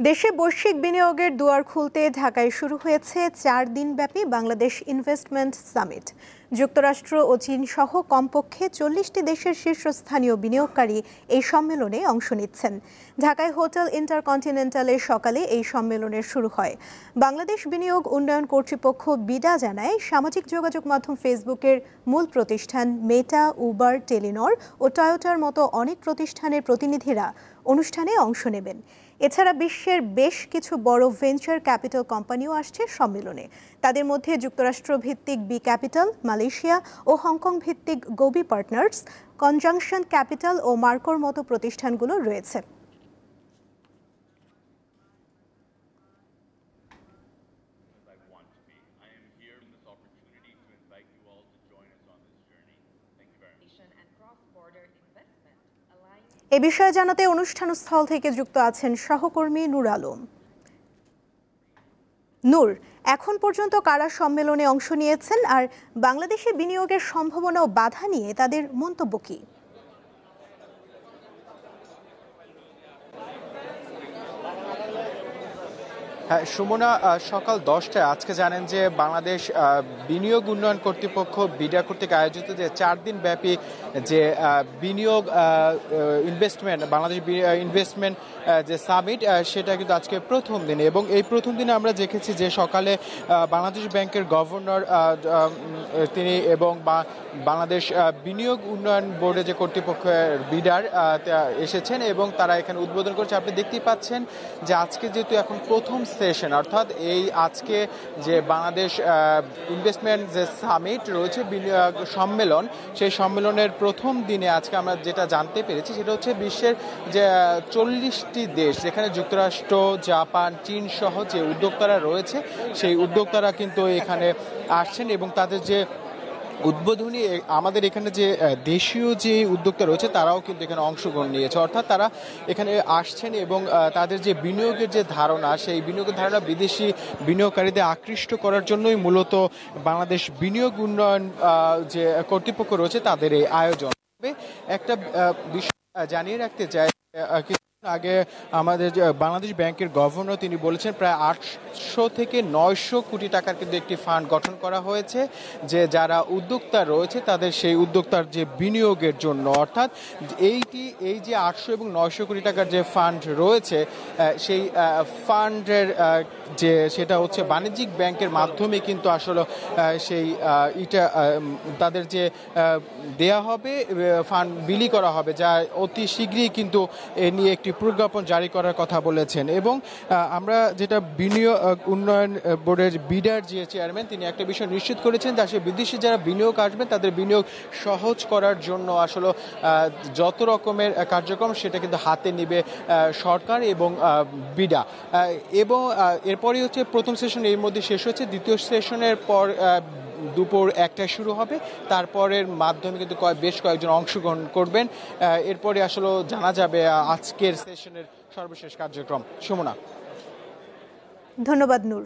দেশে বৈশ্বিক বিনিয়োগের দুয়ার খুলতে ঢাকায় শুরু হয়েছে 4 দিনব্যাপী বাংলাদেশ ইনভেস্টমেন্ট সামিট। যুক্তরাষ্ট্র ও চীন সহ কমপক্ষে 40টি দেশের শীর্ষস্থানীয় বিনিয়োগকারী এই সম্মেলনে অংশ নিচ্ছেন। ঢাকায় হোটেল ইন্টারকন্টিনেন্টালে সকালে এই সম্মেলনের শুরু হয়। বাংলাদেশ বিনিয়োগ উন্নয়ন কর্তৃপক্ষ বিডা জানায়, সামাজিক যোগাযোগ মাধ্যম ফেসবুকের মূল প্রতিষ্ঠান মেটা, উবার, টেলিনর ও টয়োটার মতো অনেক প্রতিষ্ঠানের প্রতিনিধিরা অনুষ্ঠানে অংশ নেবেন। এছাড়া বিশ্বের বেশ কিছু বড় ভেঞ্চার ক্যাপিটাল কোম্পানিও আসছে সম্মেলনে। তাদের মধ্যে যুক্তরাষ্ট্র ভিত্তিক বি ক্যাপিটাল, মালয়েশিয়া ও হংকং ভিত্তিক গোবি পার্টনার্স, কনজাংশন ক্যাপিটাল ও মার্কোর মতো প্রতিষ্ঠানগুলো রয়েছে। এ বিষয়ে জানাতে অনুষ্ঠানস্থল থেকে যুক্ত আছেন সহকর্মী নূর আলম। নূর, এখন পর্যন্ত কারা সম্মেলনে অংশ নিয়েছেন, আর বাংলাদেশে বিনিয়োগের সম্ভাবনা ও বাধা নিয়ে তাদের মন্তব্য কি? হ্যাঁ সুমনা, সকাল 10টায় আজকে জানেন যে বাংলাদেশ বিনিয়োগ উন্নয়ন কর্তৃপক্ষ বিডা কর্তৃক আয়োজিত যে 4 দিন ব্যাপী যে বিনিয়োগ ইনভেস্টমেন্ট বাংলাদেশ ইনভেস্টমেন্ট যে সামিট, সেটা কিন্তু আজকে প্রথম দিনে। এবং এই প্রথম দিনে আমরা দেখেছি যে সকালে বাংলাদেশ ব্যাংকের গভর্নর তিনি এবং বাংলাদেশ বিনিয়োগ উন্নয়ন বোর্ডে যে কর্তৃপক্ষের বিডার এসেছেন এবং তারা এখানে উদ্বোধন করেছে। আপনি দেখতেই পাচ্ছেন যে আজকে যেহেতু এখন প্রথম সেশন, অর্থাৎ এই আজকে যে বাংলাদেশ ইনভেস্টমেন্ট যে সামিট রয়েছে, বিনিয়োগ সম্মেলন, সেই সম্মেলনের প্রথম দিনে আজকে আমরা যেটা জানতে পেরেছি সেটা হচ্ছে বিশ্বের যে 40টি দেশ, যেখানে যুক্তরাষ্ট্র, জাপান, চীন সহ যে উদ্যোক্তারা রয়েছে, সেই উদ্যোক্তারা কিন্তু এখানে আসছেন এবং তাদের যে উদ্বোধনী আমাদের এখানে যে দেশীয় যে উদ্যোক্তা রয়েছে তারাও কিন্তু এখানে অংশগ্রহণ নিয়েছে। অর্থাৎ তারা এখানে আসছেন এবং তাদের যে বিনিয়োগের যে ধারণা, সেই বিনিয়োগের ধারণা বিদেশি বিনিয়োগকারীদের আকৃষ্ট করার জন্যই মূলত বাংলাদেশ বিনিয়োগ উন্নয়ন যে কর্তৃপক্ষ রয়েছে তাদের এই আয়োজন। একটা বিষয় জানিয়ে রাখতে চাই, আগে আমাদের বাংলাদেশ ব্যাংকের গভর্নর তিনি বলেছেন প্রায় 800 থেকে 900 কোটি টাকার কিন্তু একটি ফান্ড গঠন করা হয়েছে, যে যারা উদ্যোক্তা রয়েছে তাদের সেই উদ্যোক্তার যে বিনিয়োগের জন্য। অর্থাৎ এই যে 800 এবং 900 কোটি টাকার যে ফান্ড রয়েছে, সেই ফান্ডের যে সেটা হচ্ছে বাণিজ্যিক ব্যাংকের মাধ্যমে কিন্তু আসলে সেই তাদের যে দেয়া হবে, ফান্ড বিলি করা হবে, যা অতি শীঘ্রই কিন্তু এ নিয়ে একটি প্রজ্ঞাপন জারি করার কথা বলেছেন। এবং আমরা যেটা বিনিয়োগ উন্নয়ন বোর্ডের বিডার যে চেয়ারম্যান, তিনি একটা বিষয় নিশ্চিত করেছেন যে আসলে বিদেশি যারা বিনিয়োগ আসবেন তাদের বিনিয়োগ সহজ করার জন্য আসলে যত রকমের কার্যক্রম সেটা কিন্তু হাতে নিবে সরকার এবং বিডা। এবং এরপরই হচ্ছে প্রথম সেশন এর মধ্যে শেষ হচ্ছে, দ্বিতীয় সেশনের পর দুপুর 1টায় শুরু হবে। তারপরের মাধ্যমে কিন্তু বেশ কয়েকজন অংশগ্রহণ করবেন। এরপরে আসলে জানা যাবে আজকের সেশনের সর্বশেষ কার্যক্রম। সুমনা, ধন্যবাদ নূর।